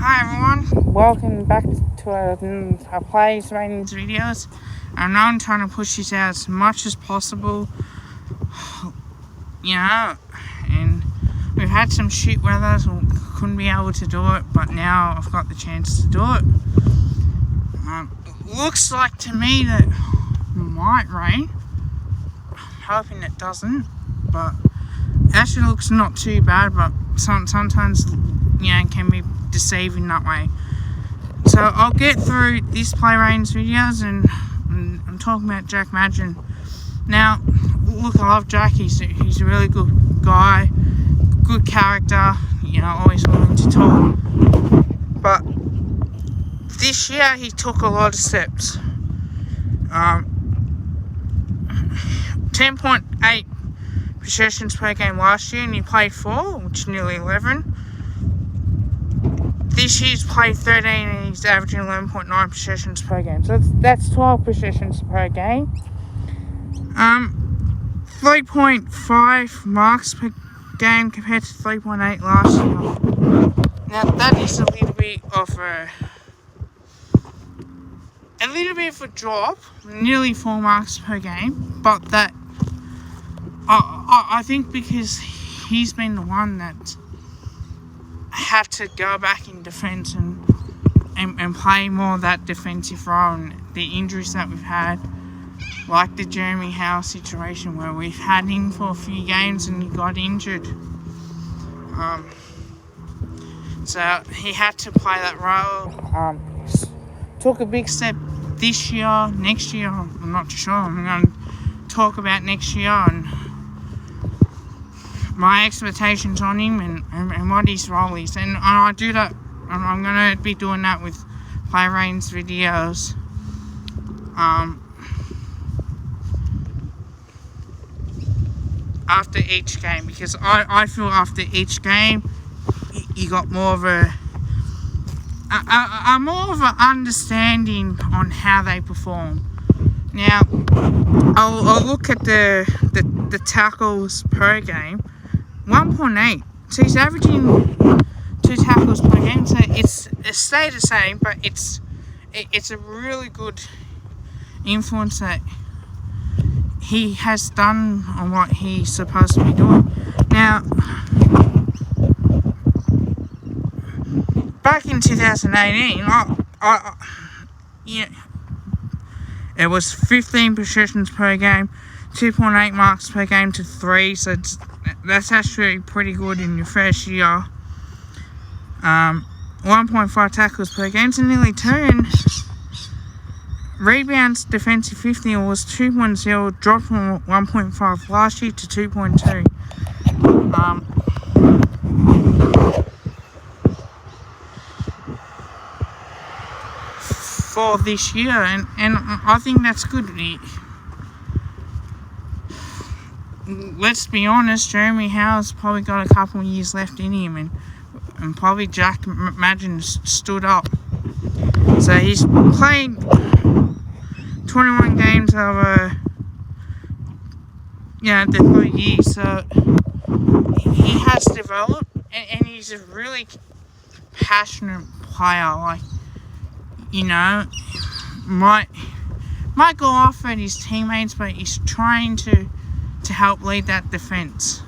Hi everyone, welcome back to our plays ratings videos. I know I'm trying to push this out as much as possible, and we've had some shit weather, so couldn't be able to do it, but now I've got the chance to do it. Looks like to me that it might rain. I'm hoping it doesn't, but it actually looks not too bad, but sometimes can be deceiving that way. So I'll get through this play ratings videos and I'm talking about Jack Madden. Now, look, I love Jack. He's a really good guy, good character, always willing to talk. But this year he took a lot of steps. 10.8 possessions per game last year, and he played 4, which is nearly 11. This year's played 13 and he's averaging 11.9 possessions per game. So that's 12 possessions per game. 3.5 marks per game compared to 3.8 last year. Now that is a little bit of a drop, nearly 4 marks per game. But that I think because he's been the one that had to go back in defence and play more of that defensive role, and the injuries that we've had, like the Jeremy Howe situation where we've had him for a few games and he got injured. So he had to play that role. Took a big step this year. Next year, I'm not sure. I'm going to talk about next year and my expectations on him and what his role is. And I do that. I'm going to be doing that with play ratings videos. After each game, because I feel after each game you got more of a more of an understanding on how they perform. Now I'll look at the tackles per game. 1.8. So he's averaging 2 tackles per game. So it stayed the same, but it's a really good influence that he has done on what he's supposed to be doing. Now, back in 2018, it was 15 possessions per game, 2.8 marks per game to 3. So that's actually pretty good in your first year. 1.5 tackles per game to nearly 2. And rebounds defensive 50 was 2.0, dropped from 1.5 last year to 2.2. For this year, and I think that's good. Let's be honest, Jeremy Howe's probably got a couple of years left in him, and probably Jack Madden stood up. So he's played 21 games over the 3 years, so he has developed, and he's a really passionate player. Like, might go off at his teammates, but he's trying to help lead that defense.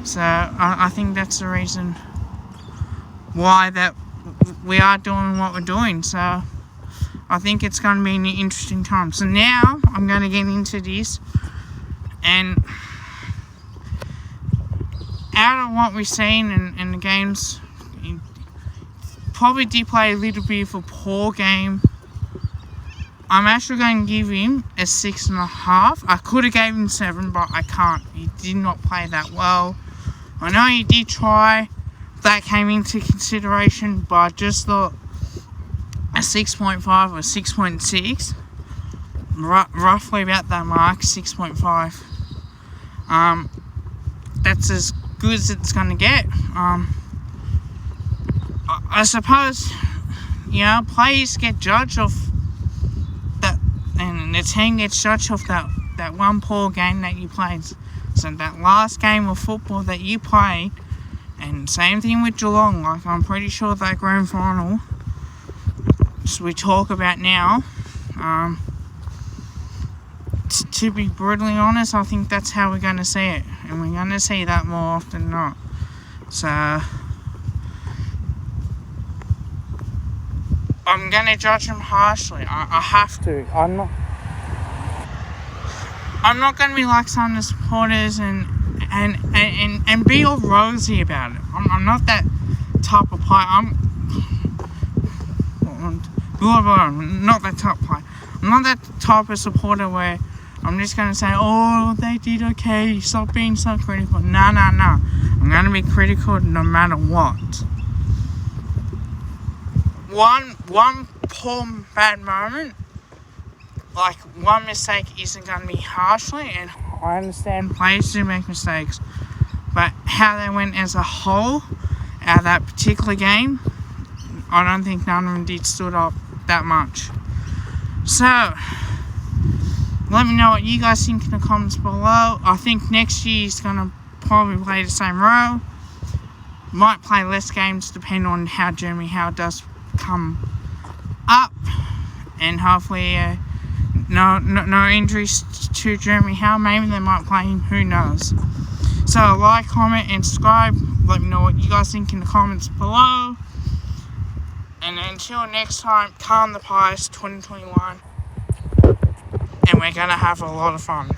So I think that's the reason why that we are doing what we're doing. So I think it's going to be an interesting time. So now I'm going to get into this, and out of what we've seen in the games, he probably did play a little bit of a poor game. I'm actually going to give him a 6.5. I could have gave him 7, but I can't. He did not play that well. I know he did try. That came into consideration, but I just thought a 6.5 or 6.6, roughly about that mark, 6.5. That's as good as it's going to get. I suppose, players get judged off that, and the team gets judged off that one poor game that you played. So that last game of football that you played, and same thing with Geelong, like I'm pretty sure that grand final, we talk about now, to be brutally honest, I think that's how we're going to see it, and we're going to see that more often than not. So I'm going to judge them harshly. I have to. I'm not going to be like some of the supporters and be all rosy about it. I'm not that type of player. I'm not that type of player. I'm not that type of supporter where I'm just going to say, oh, they did okay, stop being so critical. No. I'm going to be critical no matter what. One poor bad moment, like one mistake isn't going to be harshly, and I understand players do make mistakes, but how they went as a whole out of that particular game, I don't think none of them did stood up that much. So let me know what you guys think in the comments below. I think next year's going to probably play the same role. Might play less games depending on how Jeremy Howe does come up, and hopefully no injuries to Jeremy Howe. Maybe they might play him, who knows. So like, comment and subscribe. Let me know what you guys think in the comments below, and until next time, calm the pies 2021, and we're gonna have a lot of fun.